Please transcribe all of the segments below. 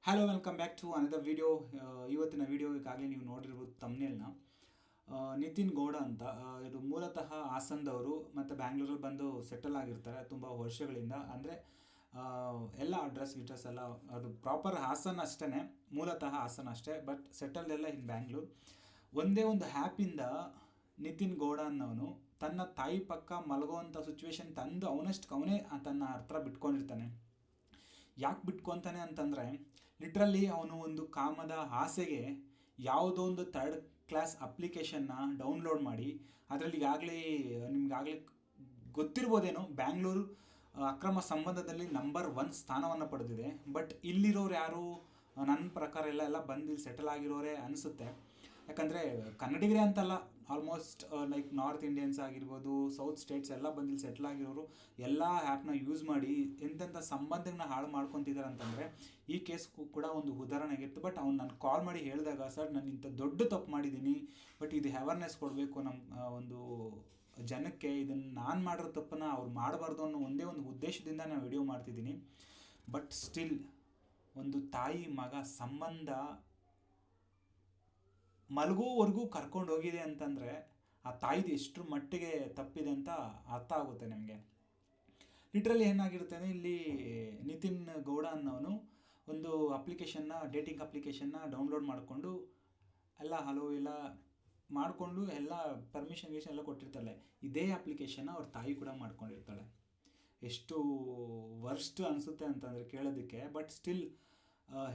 Hello welcome back to another video. ಇವತ್ತಿನ video ಈಗಾಗಲೇ ನೀವು ನೋಡಿರ್ಬೋದು ತಮ್ನೇಲ್ನ. ನಿತಿನ್ ಗೌಡ ಅಂತ ಇದು ಮೂಲತಃ ಹಾಸನದವರು ಮತ್ತು ಬ್ಯಾಂಗ್ಳೂರಲ್ಲಿ ಬಂದು ಸೆಟಲ್ ಆಗಿರ್ತಾರೆ ತುಂಬ ವರ್ಷಗಳಿಂದ. ಅಂದರೆ ಎಲ್ಲ ಗಿಡ್ರೆಸ್ ಎಲ್ಲ ಅದು ಪ್ರಾಪರ್ ಹಾಸನ ಅಷ್ಟೇ, ಮೂಲತಃ ಹಾಸನ ಅಷ್ಟೇ, ಬಟ್ ಸೆಟಲ್ ಎಲ್ಲ ಇನ್ ಬ್ಯಾಂಗ್ಳೂರ್. ಒಂದೇ ಒಂದು ಹ್ಯಾಪಿಂದ ನಿತಿನ್ ಗೌಡ ಅನ್ನೋನು ತನ್ನ ತಾಯಿ ಪಕ್ಕ ಮಲಗುವಂಥ ಸಿಚುವೇಶನ್ ತಂದು ಅವನಷ್ಟು ಅವನೇ ತನ್ನ ಹತ್ರ ಬಿಟ್ಕೊಂಡಿರ್ತಾನೆ. ಯಾಕೆ ಬಿಟ್ಕೊತಾನೆ ಅಂತಂದರೆ, ಲಿಟ್ರಲಿ ಅವನು ಒಂದು ಕಾಮದ ಆಸೆಗೆ ಯಾವುದೋ ಒಂದು ಥರ್ಡ್ ಕ್ಲಾಸ್ ಅಪ್ಲಿಕೇಶನ್ನ ಡೌನ್ಲೋಡ್ ಮಾಡಿ, ಅದರಲ್ಲಿ ಈಗಾಗಲೇ ನಿಮ್ಗಾಗಲೇ ಗೊತ್ತಿರ್ಬೋದೇನೋ, ಬ್ಯಾಂಗ್ಳೂರು ಅಕ್ರಮ ಸಂಬಂಧದಲ್ಲಿ ನಂಬರ್ 1 ಸ್ಥಾನವನ್ನು ಪಡೆದಿದೆ. ಬಟ್ ಇಲ್ಲಿರೋರು ಯಾರು ನನ್ನ ಪ್ರಕಾರ ಎಲ್ಲ ಬಂದು ಇಲ್ಲಿ ಸೆಟಲ್ ಆಗಿರೋರೇ ಅನಿಸುತ್ತೆ. ಯಾಕಂದರೆ ಕನ್ನಡಿಗರೇ ಅಂತಲ್ಲ, ಆಲ್ಮೋಸ್ಟ್ ಲೈಕ್ ನಾರ್ತ್ ಇಂಡಿಯನ್ಸ್ ಆಗಿರ್ಬೋದು, ಸೌತ್ ಸ್ಟೇಟ್ಸ್ ಎಲ್ಲ ಬಂದು ಇಲ್ಲಿ ಸೆಟ್ಲ್ ಆಗಿರೋರು ಎಲ್ಲ ಆ್ಯಪ್ನ ಯೂಸ್ ಮಾಡಿ ಎಂತೆಂಥ ಸಂಬಂಧಗಳನ್ನ ಹಾಳು ಮಾಡ್ಕೊತಿದ್ದಾರೆ ಅಂತಂದರೆ ಈ ಕೇಸ್ ಕೂಡ ಒಂದು ಉದಾಹರಣೆ ಆಗಿತ್ತು. ಬಟ್ ಅವ್ನು ನಾನು ಕಾಲ್ ಮಾಡಿ ಹೇಳಿದಾಗ, ಸರ್ ನಾನು ಇಂಥ ದೊಡ್ಡ ತಪ್ಪು ಮಾಡಿದ್ದೀನಿ, ಬಟ್ ಇದು ಅವೇರ್ನೆಸ್ ಕೊಡಬೇಕು ನಮ್ಮ ಒಂದು ಜನಕ್ಕೆ, ಇದನ್ನು ನಾನು ಮಾಡಿರೋ ತಪ್ಪನ್ನು ಅವ್ರು ಮಾಡಬಾರ್ದು ಅನ್ನೋ ಒಂದೇ ಒಂದು ಉದ್ದೇಶದಿಂದ ನಾನು ವಿಡಿಯೋ ಮಾಡ್ತಿದ್ದೀನಿ. ಬಟ್ ಸ್ಟಿಲ್ ಒಂದು ತಾಯಿ ಮಗ ಸಂಬಂಧ ಮಲಗೋವರೆಗೂ ಕರ್ಕೊಂಡು ಹೋಗಿದೆ ಅಂತಂದರೆ ಆ ತಾಯಿದು ಎಷ್ಟರ ಮಟ್ಟಿಗೆ ತಪ್ಪಿದೆ ಅಂತ ಅರ್ಥ ಆಗುತ್ತೆ ನಮಗೆ. ಲಿಟ್ರಲಿ ಏನಾಗಿರುತ್ತೆ ಇಲ್ಲಿ, ನಿತಿನ್ ಗೌಡ ಅನ್ನೋನು ಒಂದು ಅಪ್ಲಿಕೇಶನ್ನ, ಡೇಟಿಂಗ್ ಅಪ್ಲಿಕೇಶನ್ನ ಡೌನ್ಲೋಡ್ ಮಾಡಿಕೊಂಡು ಎಲ್ಲ ಹಲೋ ಎಲ್ಲ ಮಾಡಿಕೊಂಡು ಎಲ್ಲ ಪರ್ಮಿಷನ್ ಎಲ್ಲ ಕೊಟ್ಟಿರ್ತಾಳೆ. ಇದೇ ಅಪ್ಲಿಕೇಶನ್ನ ಅವ್ರ ತಾಯಿ ಕೂಡ ಮಾಡ್ಕೊಂಡಿರ್ತಾಳೆ. ಎಷ್ಟು ವರ್ಸ್ಟ್ ಅನಿಸುತ್ತೆ ಅಂತಂದರೆ ಕೇಳೋದಕ್ಕೆ. ಬಟ್ ಸ್ಟಿಲ್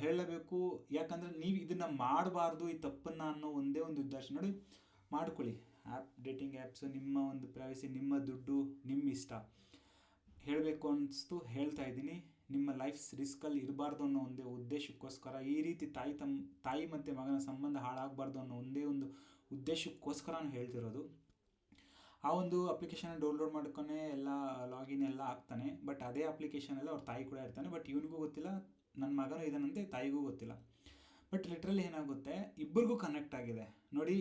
ಹೇಳಬೇಕು, ಯಾಕಂದರೆ ನೀವು ಇದನ್ನು ಮಾಡಬಾರ್ದು ಈ ತಪ್ಪನ್ನು ಅನ್ನೋ ಒಂದೇ ಒಂದು ಉದ್ದೇಶ ನೋಡಿ ಮಾಡ್ಕೊಳ್ಳಿ. ಡೇಟಿಂಗ್ ಆ್ಯಪ್ಸು ನಿಮ್ಮ ಒಂದು ಪ್ರೈವಸಿ, ನಿಮ್ಮ ದುಡ್ಡು, ನಿಮ್ಮ ಇಷ್ಟ. ಹೇಳಬೇಕು ಅನಿಸ್ತು ಹೇಳ್ತಾ ಇದ್ದೀನಿ. ನಿಮ್ಮ ಲೈಫ್ ರಿಸ್ಕಲ್ಲಿ ಇರಬಾರ್ದು ಅನ್ನೋ ಒಂದೇ ಉದ್ದೇಶಕ್ಕೋಸ್ಕರ, ಈ ರೀತಿ ತಾಯಿ ಮತ್ತು ಮಗನ ಸಂಬಂಧ ಹಾಳಾಗಬಾರ್ದು ಅನ್ನೋ ಒಂದೇ ಒಂದು ಉದ್ದೇಶಕ್ಕೋಸ್ಕರ ನಾನು ಹೇಳ್ತಿರೋದು. ಆ ಒಂದು ಅಪ್ಲಿಕೇಶನ್ ಡೌನ್ಲೋಡ್ ಮಾಡ್ಕೊನೇ ಎಲ್ಲ ಲಾಗಿನ್ ಎಲ್ಲ ಆಗ್ತಾನೆ. ಬಟ್ ಅದೇ ಅಪ್ಲಿಕೇಶನಲ್ಲಿ ಅವ್ರ ತಾಯಿ ಕೂಡ ಇರ್ತಾನೆ. ಬಟ್ ಇವನಿಗೂ ಗೊತ್ತಿಲ್ಲ, ನನ್ನ ಮಗನೂ ಇದಾನಂತೆ, ತಾಯಿಗೂ ಗೊತ್ತಿಲ್ಲ. ಬಟ್ ಲಿಟ್ರಲಿ ಏನಾಗುತ್ತೆ, ಇಬ್ಬರಿಗೂ ಕನೆಕ್ಟ್ ಆಗಿದೆ ನೋಡಿ.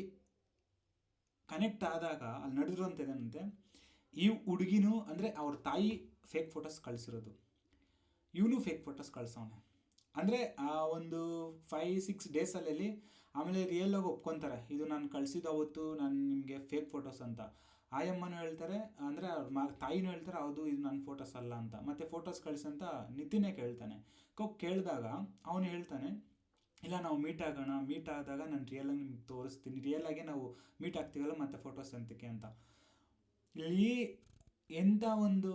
ಕನೆಕ್ಟ್ ಆದಾಗ ಅಲ್ಲಿ ನಡೆದಿರೋಂಥದ್ದೇನಂತೆ, ಈ ಹುಡುಗಿನೂ ಅಂದರೆ ಅವ್ರ ತಾಯಿ ಫೇಕ್ ಫೋಟೋಸ್ ಕಳಿಸಿರೋದು, ಇವನು ಫೇಕ್ ಫೋಟೋಸ್ ಕಳ್ಸವನೆ. ಅಂದರೆ ಆ ಒಂದು 5-6 ಡೇಸಲ್ಲಿ ಆಮೇಲೆ ರಿಯಲಾಗಿ ಒಪ್ಕೊತಾರೆ, ಇದು ನಾನು ಕಳಿಸಿದ್ದು ಅವತ್ತು ನಾನು ನಿಮಗೆ ಫೇಕ್ ಫೋಟೋಸ್ ಅಂತ. ಆಯಮ್ಮನೂ ಹೇಳ್ತಾರೆ, ಅಂದರೆ ಅವ್ರ ತಾಯಿನೂ ಹೇಳ್ತಾರೆ, ಹೌದು ಇದು ನನ್ನ ಫೋಟೋಸ್ ಅಲ್ಲ ಅಂತ. ಮತ್ತು ಫೋಟೋಸ್ ಕಳಿಸಂತ ನಿತಿನೇ ಕೇಳ್ತಾನೆ. ಕೇಳಿದಾಗ ಅವನು ಹೇಳ್ತಾನೆ, ಇಲ್ಲ ನಾವು ಮೀಟ್ ಆಗೋಣ, ಮೀಟ್ ಆದಾಗ ನಾನು ರಿಯಲಾಗಿ ನಿಮ್ಗೆ ತೋರಿಸ್ತೀನಿ, ರಿಯಲಾಗೆ ನಾವು ಮೀಟ್ ಆಗ್ತೀವಲ್ಲ ಮತ್ತು ಫೋಟೋಸ್ ಅಂತಕ್ಕೆ ಅಂತ. ಇಲ್ಲಿ ಎಂಥ ಒಂದು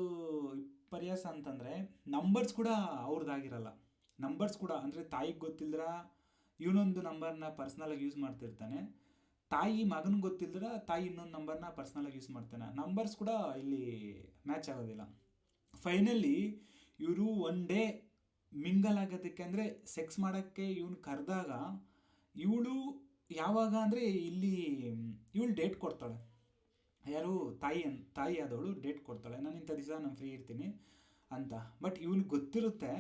ಪರ್ಯಾಸ ಅಂತಂದರೆ, ನಂಬರ್ಸ್ ಕೂಡ ಅವ್ರದ್ದಾಗಿರಲ್ಲ. ನಂಬರ್ಸ್ ಕೂಡ ಅಂದರೆ ತಾಯಿಗೆ ಗೊತ್ತಿಲ್ಲದ್ರ ಇವನೊಂದು ನಂಬರ್ನ ಪರ್ಸ್ನಲಾಗಿ ಯೂಸ್ ಮಾಡ್ತಿರ್ತಾನೆ, ತಾಯಿ ಮಗನಿಗೆ ಗೊತ್ತಿಲ್ಲದ್ರ ತಾಯಿ ಇನ್ನೊಂದು ನಂಬರ್ನ ಪರ್ಸ್ನಲಾಗಿ ಯೂಸ್ ಮಾಡ್ತಾನೆ. ನಂಬರ್ಸ್ ಕೂಡ ಇಲ್ಲಿ ಮ್ಯಾಚ್ ಆಗೋದಿಲ್ಲ. ಫೈನಲಿ ಇವರು ಒನ್ ಡೇ ಮಿಂಗಲ್ ಆಗೋದಕ್ಕೆ ಅಂದರೆ ಸೆಕ್ಸ್ ಮಾಡೋಕ್ಕೆ ಇವನು ಕರೆದಾಗ, ಇವಳು ಯಾವಾಗ ಅಂದರೆ ಇಲ್ಲಿ ಇವಳು ಡೇಟ್ ಕೊಡ್ತಾಳೆ. ಯಾರು ತಾಯಿ ಆದವಳು ಡೇಟ್ ಕೊಡ್ತಾಳೆ, ನಾನು ಇಂಥ ದಿವಸ ನಾನು ಫ್ರೀ ಇರ್ತೀನಿ ಅಂತ. ಬಟ್ ಇವನಿಗೆ ಗೊತ್ತಿರುತ್ತೆ,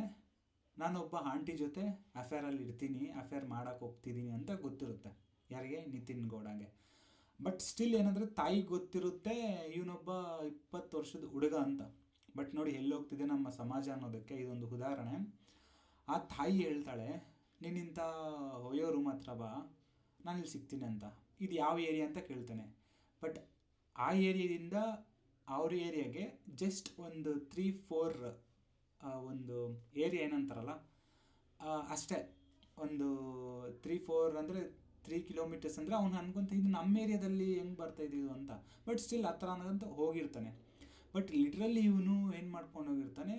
ನಾನೊಬ್ಬ ಆಂಟಿ ಜೊತೆ ಅಫೇರಲ್ಲಿ ಇರ್ತೀನಿ, ಅಫೇರ್ ಮಾಡೋಕ್ಕೆ ಹೋಗ್ತಿದ್ದೀನಿ ಅಂತ ಗೊತ್ತಿರುತ್ತೆ. ಯಾರಿಗೆ? ನಿತಿನ್ ಗೌಡಗೆ. ಬಟ್ ಸ್ಟಿಲ್ ಏನಂದರೆ ತಾಯಿಗೆ ಗೊತ್ತಿರುತ್ತೆ ಇವನೊಬ್ಬ 20 ವರ್ಷದ ಹುಡುಗ ಅಂತ. ಬಟ್ ನೋಡಿ ಎಲ್ಲಿ ಹೋಗ್ತಿದೆ ನಮ್ಮ ಸಮಾಜ ಅನ್ನೋದಕ್ಕೆ ಇದೊಂದು ಉದಾಹರಣೆ. ಆ ತಾಯಿ ಹೇಳ್ತಾಳೆ, ನೀನಿಂಥ ಒಯ್ಯೋ ರೂಮ್ ಹತ್ರ ಬಾ, ನಾನಿಲ್ಲಿ ಸಿಗ್ತೀನಿ ಅಂತ. ಇದು ಯಾವ ಏರಿಯಾ ಅಂತ ಕೇಳ್ತಾನೆ. ಬಟ್ ಆ ಏರಿಯಾದಿಂದ ಅವ್ರ ಏರಿಯಾಗೆ ಜಸ್ಟ್ ಒಂದು 3-4 ಒಂದು ಏರಿಯಾ ಏನಂತಾರಲ್ಲ ಅಷ್ಟೇ, ಒಂದು 3-4 ಅಂದರೆ 3 ಕಿಲೋಮೀಟರ್ಸ್. ಅಂದರೆ ಅವ್ನು ಅನ್ಕೊಂತ ಇದು ನಮ್ಮ ಏರಿಯಾದಲ್ಲಿ ಹೆಂಗೆ ಬರ್ತಾಯಿದ್ದೀವಿ ಅಂತ. ಬಟ್ ಸ್ಟಿಲ್ ಆ ಥರ ಅನ್ನೋದಂತ ಹೋಗಿರ್ತಾನೆ. ಬಟ್ ಲಿಟ್ರಲಿ ಇವನು ಏನು ಮಾಡ್ಕೊಂಡು ಹೋಗಿರ್ತಾನೆ,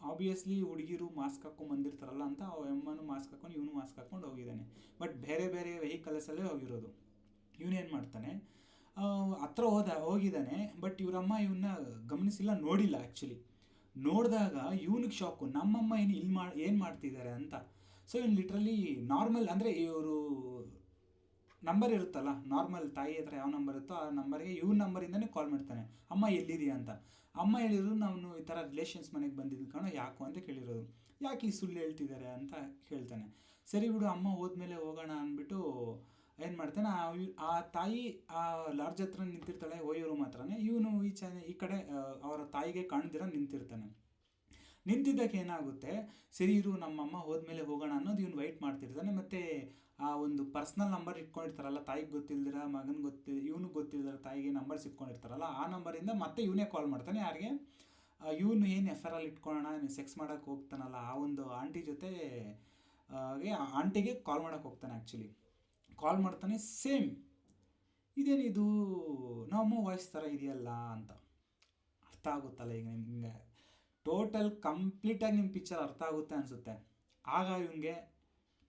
ಆಬ್ವಿಯಸ್ಲಿ ಹುಡುಗಿರು ಮಾಸ್ಕ್ ಹಾಕ್ಕೊಂಡು ಬಂದಿರ್ತಾರಲ್ಲ ಅಂತ ಅಮ್ಮನೂ ಮಾಸ್ಕ್ ಹಾಕ್ಕೊಂಡು ಇವನು ಮಾಸ್ಕ್ ಹಾಕ್ಕೊಂಡು ಹೋಗಿದ್ದಾನೆ. ಬಟ್ ಬೇರೆ ಬೇರೆ ವೆಹಿಕಲ್ಸಲ್ಲೇ ಹೋಗಿರೋದು. ಇವನೇನು ಮಾಡ್ತಾನೆ, ಹತ್ರ ಹೋಗಿದ್ದಾನೆ. ಬಟ್ ಇವರಮ್ಮ ಇವನ್ನ ಗಮನಿಸಿಲ್ಲ, ನೋಡಿಲ್ಲ. ಆ್ಯಕ್ಚುಲಿ ನೋಡಿದಾಗ ಇವನಿಗೆ ಶಾಕು, ನಮ್ಮಮ್ಮ ಏನು ಮಾಡ್ತಿದ್ದಾರೆ ಅಂತ. ಸೊ ಇವ್ನು ಲಿಟ್ರಲಿ ನಾರ್ಮಲ್ ಅಂದರೆ ಇವರು ನಂಬರ್ ಇರುತ್ತಲ್ಲ, ನಾರ್ಮಲ್ ತಾಯಿ ಹತ್ರ ಯಾವ ನಂಬರ್ ಇರುತ್ತೋ ಆ ನಂಬರ್ಗೆ ಇವ್ನ ನಂಬರಿಂದನೇ ಕಾಲ್ ಮಾಡ್ತಾನೆ, ಅಮ್ಮ ಎಲ್ಲಿದೆಯಾ ಅಂತ. ಅಮ್ಮ ಹೇಳಿದ್ರು, ನಾನು ಈ ಥರ ರಿಲೇಷನ್ಸ್ ಮನೆಗೆ ಬಂದಿದ್ದು ಕಾಣೋ, ಯಾಕೋ ಅಂತ ಕೇಳಿರೋದು. ಯಾಕೆ ಈ ಸುಳ್ಳು ಹೇಳ್ತಿದ್ದಾರೆ ಅಂತ ಹೇಳ್ತಾನೆ. ಸರಿ ಬಿಡು, ಅಮ್ಮ ಹೋದ್ಮೇಲೆ ಹೋಗೋಣ ಅಂದ್ಬಿಟ್ಟು ಏನು ಮಾಡ್ತಾನೆ, ಆ ತಾಯಿ ಆ ಲಾಡ್ಜ್ ಹತ್ರ ನಿಂತಿರ್ತಾಳೆ, ಓಯೋ ರೂಮ್ ಹತ್ರನೇ. ಇವನು ಈ ಕಡೆ ಅವರ ತಾಯಿಗೆ ಕಾಣ್ದಿರ ನಿಂತಿರ್ತಾನೆ. ನಿಂತಿದ್ದಕ್ಕೆ ಏನಾಗುತ್ತೆ, ಸರಿ ಇರು ನಮ್ಮಮ್ಮ ಹೋದ್ಮೇಲೆ ಹೋಗೋಣ ಅನ್ನೋ ಟೈಪ್ ಮಾಡ್ತಿರ್ತಾನೆ, ಮತ್ತು ಆ ಒಂದು ಪರ್ಸ್ನಲ್ ನಂಬರ್ ಇಟ್ಕೊಂಡಿರ್ತಾರಲ್ಲ, ತಾಯಿಗೆ ಗೊತ್ತಿಲ್ದಿರ ಮಗನಿಗೆ ಇವನಿಗೆ ಗೊತ್ತಿಲ್ದಿರ ತಾಯಿಗೆ ನಂಬರ್ಸ್ ಇಟ್ಕೊಂಡಿರ್ತಾರಲ್ಲ, ಆ ನಂಬರಿಂದ ಮತ್ತೆ ಇವನೇ ಕಾಲ್ ಮಾಡ್ತಾನೆ ಯಾರಿಗೆ, ಇವನು ಏನು ಎಫ್ ಆರ್ ಅಲ್ಲಿ ಇಟ್ಕೊಳ್ಳೋಣ, ಸೆಕ್ಸ್ ಮಾಡೋಕ್ಕೆ ಹೋಗ್ತಾನಲ್ಲ ಆ ಒಂದು ಆಂಟಿ ಜೊತೆ ಆಂಟಿಗೆ ಕಾಲ್ ಮಾಡೋಕ್ಕೆ ಹೋಗ್ತಾನೆ. ಆ್ಯಕ್ಚುಲಿ ಕಾಲ್ ಮಾಡ್ತಾನೆ, ಸೇಮ್ ಇದೇನಿದು ನಮ್ಮಮ್ಮ ವಾಯ್ಸ್ ಥರ ಇದೆಯಲ್ಲ ಅಂತ. ಅರ್ಥ ಆಗುತ್ತಲ್ಲ ಈಗ ನಿಮಗೆ, ಟೋಟಲ್ ಕಂಪ್ಲೀಟಾಗಿ ನಿಮ್ಮ ಪಿಕ್ಚರ್ ಅರ್ಥ ಆಗುತ್ತೆ ಅನಿಸುತ್ತೆ. ಆಗ ಇವನಿಗೆ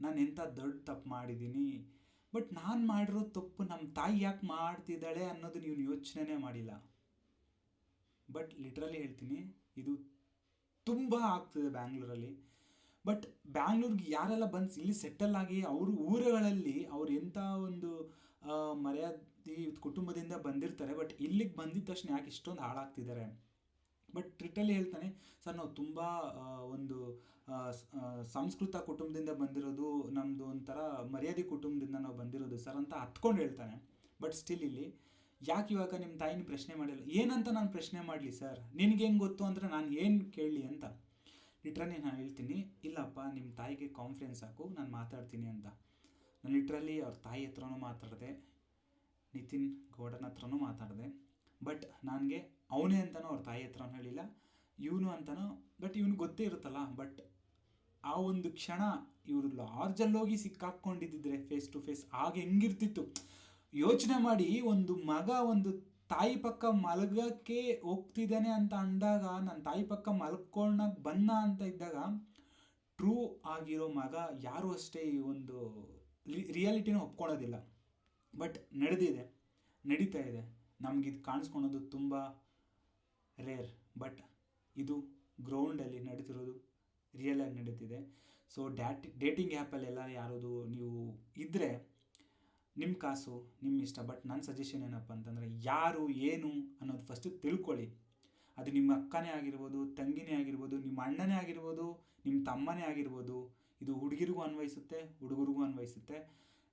ನಾನು ಎಂಥ ದೊಡ್ಡ ತಪ್ಪು ಮಾಡಿದ್ದೀನಿ, ಬಟ್ ನಾನು ಮಾಡಿರೋ ತಪ್ಪು ನಮ್ಮ ತಾಯಿ ಯಾಕೆ ಮಾಡ್ತಿದ್ದಾಳೆ ಅನ್ನೋದು ನೀವು ಯೋಚನೆ ಮಾಡಿಲ್ಲ. ಬಟ್ ಲಿಟ್ರಲಿ ಹೇಳ್ತೀನಿ, ಇದು ತುಂಬ ಆಗ್ತಿದೆ ಬ್ಯಾಂಗ್ಳೂರಲ್ಲಿ. ಬಟ್ ಬ್ಯಾಂಗ್ಳೂರ್ಗೆ ಯಾರೆಲ್ಲ ಬಂದು ಇಲ್ಲಿ ಸೆಟಲ್ ಆಗಿ ಅವ್ರ ಊರುಗಳಲ್ಲಿ ಅವ್ರು ಎಂಥ ಒಂದು ಮರ್ಯಾದೆ ಕುಟುಂಬದಿಂದ ಬಂದಿರ್ತಾರೆ, ಬಟ್ ಇಲ್ಲಿಗೆ ಬಂದಿದ ತಕ್ಷಣ ಯಾಕೆ ಇಷ್ಟೊಂದು ಹಾಳಾಗ್ತಿದ್ದಾರೆ. ಬಟ್ ಲಿಟ್ರಲಿ ಹೇಳ್ತಾನೆ, ಸರ್ ನಾವು ತುಂಬ ಒಂದು ಸಂಸ್ಕೃತ ಕುಟುಂಬದಿಂದ ಬಂದಿರೋದು, ನಮ್ಮದು ಒಂಥರ ಮರ್ಯಾದೆ ಕುಟುಂಬದಿಂದ ನಾವು ಬಂದಿರೋದು ಸರ್ ಅಂತ ಹತ್ಕೊಂಡು ಹೇಳ್ತಾನೆ. ಬಟ್ ಸ್ಟಿಲ್ ಇಲ್ಲಿ ಯಾಕೆ ಇವಾಗ ನಿಮ್ಮ ತಾಯಿನ ಪ್ರಶ್ನೆ ಮಾಡಿಲ್ಲ, ಏನಂತ ನಾನು ಪ್ರಶ್ನೆ ಮಾಡಲಿ ಸರ್, ನಿನಗೆ ಹೆಂಗೆ ಗೊತ್ತು ಅಂದರೆ ನಾನು ಏನು ಕೇಳಲಿ ಅಂತ. ಲಿಟ್ರಲಿ ನಾನು ಹೇಳ್ತೀನಿ, ಇಲ್ಲಪ್ಪ ನಿಮ್ಮ ತಾಯಿಗೆ ಕಾನ್ಫಿಡೆನ್ಸ್ ಹಾಕು, ನಾನು ಮಾತಾಡ್ತೀನಿ ಅಂತ. ನಾನು ಲಿಟ್ರಲಿ ಅವ್ರ ತಾಯಿ ಹತ್ರನೂ ಮಾತಾಡಿದೆ, ನಿತಿನ್ ಗೌಡನ ಹತ್ರನೂ ಮಾತಾಡಿದೆ. ಬಟ್ ನನಗೆ ಅವನೇ ಅಂತನೂ ಅವ್ರ ತಾಯಿ ಹತ್ರನೂ ಹೇಳಿಲ್ಲ, ಇವನು ಅಂತನೂ. ಬಟ್ ಇವನಿಗೆ ಗೊತ್ತೇ ಇರುತ್ತಲ್ಲ. ಬಟ್ ಆ ಒಂದು ಕ್ಷಣ ಇವರು ಲಾರ್ಜಲ್ಲೋಗಿ ಸಿಕ್ಕಾಕ್ಕೊಂಡಿದ್ದಿದ್ರೆ ಫೇಸ್ ಟು ಫೇಸ್ ಆಗ ಹೆಂಗಿರ್ತಿತ್ತು ಯೋಚನೆ ಮಾಡಿ. ಒಂದು ಮಗ ಒಂದು ತಾಯಿ ಪಕ್ಕ ಮಲಗಕ್ಕೆ ಹೋಗ್ತಿದ್ದಾನೆ ಅಂತ ಅಂದಾಗ, ನನ್ನ ತಾಯಿ ಪಕ್ಕ ಮಲ್ಕೊಂಡಾಗ ಬಂದ ಅಂತ ಇದ್ದಾಗ, ಟ್ರೂ ಆಗಿರೋ ಮಗ ಯಾರೂ ಅಷ್ಟೇ ಈ ಒಂದು ರಿಯಾಲಿಟಿನ ಒಪ್ಕೊಳ್ಳೋದಿಲ್ಲ. ಬಟ್ ನಡೆದಿದೆ, ನಡೀತಾ ಇದೆ, ನಮಗಿದು ಕಾಣಿಸ್ಕೊಳೋದು ತುಂಬ ರೇರ್. ಬಟ್ ಇದು ಗ್ರೌಂಡಲ್ಲಿ ನಡೀತಿರೋದು ರಿಯಲ್ ಆಗಿ ನಡೀತಿದೆ. ಸೊ ಡೇಟಿಂಗ್ ಆ್ಯಪಲ್ಲೆಲ್ಲ ಯಾರದು ನೀವು ಇದ್ದರೆ ನಿಮ್ಮ ಕಾಸು ನಿಮ್ಮ ಇಷ್ಟ. ಬಟ್ ನನ್ನ ಸಜೆಷನ್ ಏನಪ್ಪ ಅಂತಂದರೆ, ಯಾರು ಏನು ಅನ್ನೋದು ಫಸ್ಟು ತಿಳ್ಕೊಳ್ಳಿ. ಅದು ನಿಮ್ಮ ಅಕ್ಕನೇ ಆಗಿರ್ಬೋದು, ತಂಗಿನೇ ಆಗಿರ್ಬೋದು, ನಿಮ್ಮ ಅಣ್ಣನೇ ಆಗಿರ್ಬೋದು, ನಿಮ್ಮ ತಮ್ಮನೇ ಆಗಿರ್ಬೋದು. ಇದು ಹುಡುಗಿರಿಗೂ ಅನ್ವಯಿಸುತ್ತೆ, ಹುಡುಗರಿಗೂ ಅನ್ವಯಿಸುತ್ತೆ.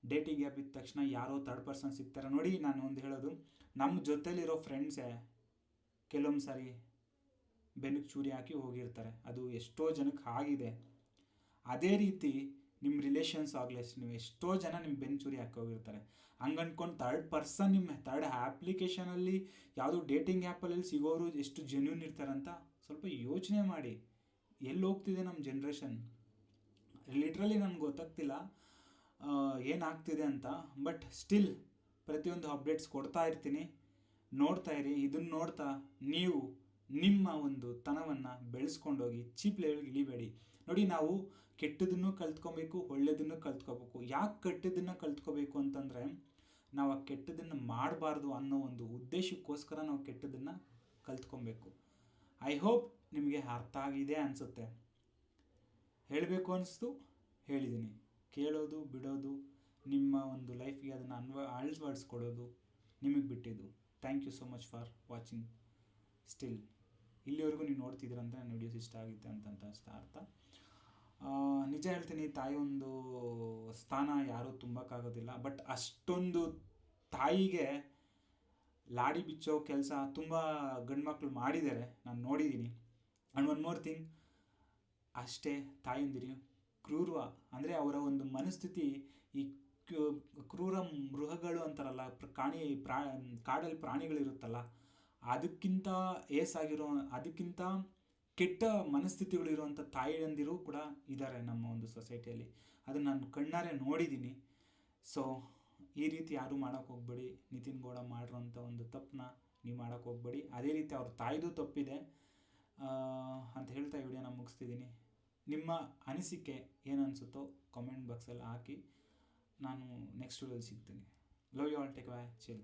ಡೇಟಿಂಗ್ ಆ್ಯಪ್ ಇದ್ದ ತಕ್ಷಣ ಯಾರೋ ಥರ್ಡ್ ಪರ್ಸನ್ ಸಿಗ್ತಾರೆ ನೋಡಿ. ನಾನು ಒಂದು ಹೇಳೋದು, ನಮ್ಮ ಜೊತೆಲಿರೋ ಫ್ರೆಂಡ್ಸೇ ಕೆಲವೊಂದು ಸಾರಿ ಬೆನ್ನಿಗೆ ಚೂರಿ ಹಾಕಿ ಹೋಗಿರ್ತಾರೆ. ಅದು ಎಷ್ಟೋ ಜನಕ್ಕೆ ಆಗಿದೆ. ಅದೇ ರೀತಿ ನಿಮ್ಮ ರಿಲೇಷನ್ಸ್ ಆಗಲಿ, ನೀವು ಎಷ್ಟೋ ಜನ ನಿಮ್ಮ ಬೆನ್ನು ಚೂರಿ ಹಾಕಿ ಹೋಗಿರ್ತಾರೆ. ಹಂಗೆ ಅಂದ್ಕೊಂಡು ಥರ್ಡ್ ಪರ್ಸನ್ ನಿಮ್ಮ ಥರ್ಡ್ ಆ್ಯಪ್ಲಿಕೇಶನಲ್ಲಿ ಯಾವುದೋ ಡೇಟಿಂಗ್ ಆ್ಯಪಲ್ಲಿ ಸಿಗೋರು ಎಷ್ಟು ಜೆನ್ಯೂನ್ ಇರ್ತಾರಂತ ಸ್ವಲ್ಪ ಯೋಚನೆ ಮಾಡಿ. ಎಲ್ಲಿ ಹೋಗ್ತಿದೆ ನಮ್ಮ ಜನ್ರೇಷನ್, ಲಿಟ್ರಲಿ ನನಗೆ ಗೊತ್ತಾಗ್ತಿಲ್ಲ ಏನಾಗ್ತಿದೆ ಅಂತ. ಬಟ್ ಸ್ಟಿಲ್ ಪ್ರತಿಯೊಂದು ಅಪ್ಡೇಟ್ಸ್ ಕೊಡ್ತಾ ಇರ್ತೀನಿ, ನೋಡ್ತಾ ಇರಿ. ಇದನ್ನು ನೋಡ್ತಾ ನೀವು ನಿಮ್ಮ ಒಂದು ತನವನ್ನು ಬೆಳೆಸ್ಕೊಂಡೋಗಿ ಚೀಪ್ ಲೆವೆಲ್ಗೆ ಇಳಿಬೇಡಿ. ನೋಡಿ, ನಾವು ಕೆಟ್ಟದನ್ನು ಕಲ್ತ್ಕೊಬೇಕು, ಒಳ್ಳೆಯದನ್ನು ಕಲ್ತ್ಕೋಬೇಕು. ಯಾಕೆ ಕೆಟ್ಟದನ್ನು ಕಲ್ತ್ಕೋಬೇಕು ಅಂತಂದರೆ, ನಾವು ಆ ಕೆಟ್ಟದನ್ನು ಮಾಡಬಾರ್ದು ಅನ್ನೋ ಒಂದು ಉದ್ದೇಶಕ್ಕೋಸ್ಕರ ನಾವು ಕೆಟ್ಟದನ್ನು ಕಲ್ತ್ಕೊಬೇಕು. ಐ ಹೋಪ್ ನಿಮಗೆ ಅರ್ಥ ಆಗಿದೆ ಅನಿಸುತ್ತೆ. ಹೇಳಬೇಕು ಅನಿಸ್ತು, ಹೇಳಿದ್ದೀನಿ. ಕೇಳೋದು ಬಿಡೋದು, ನಿಮ್ಮ ಒಂದು ಲೈಫಿಗೆ ಅದನ್ನು ಅಳವಡಿಸ್ಕೊಡೋದು ನಿಮಗೆ ಬಿಟ್ಟಿದ್ದು. Thank you so much for watching. Still ಇಲ್ಲಿವರೆಗೂ ನೀವು ನೋಡ್ತಿದ್ದೀರಂತ ನನ್ನ ವಿಡಿಯೋಸ್ ಇಷ್ಟ ಆಗುತ್ತೆ ಅಂತ ಅರ್ಥ. ನಿಜ ಹೇಳ್ತೀನಿ, ತಾಯಿ ಒಂದು ಸ್ಥಾನ ಯಾರೂ ತುಂಬಕ್ಕಾಗೋದಿಲ್ಲ. ಬಟ್ ಅಷ್ಟೊಂದು ತಾಯಿಗೆ ಲಾಡಿ ಬಿಚ್ಚೋ ಕೆಲಸ ತುಂಬ ಗಂಡು ಮಕ್ಕಳು ಮಾಡಿದ್ದಾರೆ, ನಾನು ನೋಡಿದ್ದೀನಿ. ಆ್ಯಂಡ್ ಒನ್ ಮೋರ್ ಥಿಂಗ್, ಅಷ್ಟೇ ತಾಯಂದಿರಿ ಕ್ರೂರ ಅಂದರೆ ಅವರ ಒಂದು ಮನಸ್ಥಿತಿ ಈ ಕ್ರೂರ ಮೃಗಗಳು ಅಂತಾರಲ್ಲ, ಕಾಡಲ್ಲಿ ಪ್ರಾಣಿಗಳಿರುತ್ತಲ್ಲ, ಅದಕ್ಕಿಂತ ಏಸಾಗಿರೋ, ಅದಕ್ಕಿಂತ ಕೆಟ್ಟ ಮನಸ್ಥಿತಿಗಳಿರುವಂಥ ತಾಯಿಯಂದಿರು ಕೂಡ ಇದ್ದಾರೆ ನಮ್ಮ ಒಂದು ಸೊಸೈಟಿಯಲ್ಲಿ. ಅದನ್ನು ನಾನು ಕಣ್ಣಾರೆ ನೋಡಿದ್ದೀನಿ. ಸೊ ಈ ರೀತಿ ಯಾರೂ ಮಾಡೋಕ್ಕೆ ಹೋಗ್ಬೇಡಿ. ನಿತಿನ್ ಗೌಡ ಮಾಡಿರೋಂಥ ಒಂದು ತಪ್ಪನ್ನ ನೀವು ಮಾಡೋಕ್ಕೆ ಹೋಗ್ಬೇಡಿ. ಅದೇ ರೀತಿ ಅವ್ರ ತಾಯಿದು ತಪ್ಪಿದೆ ಅಂತ ಹೇಳ್ತಾ ಈ ವಿಡಿಯೋನ ಮುಗಿಸ್ತಿದ್ದೀನಿ. ನಿಮ್ಮ ಅನಿಸಿಕೆ ಏನನ್ಸುತ್ತೋ ಕಾಮೆಂಟ್ ಬಾಕ್ಸಲ್ಲಿ ಹಾಕಿ. ನಾನು ನೆಕ್ಸ್ಟ್ ವಿಡಿಯೋದಲ್ಲಿ ಸಿಗ್ತೀನಿ. Love you all, take bye, chill.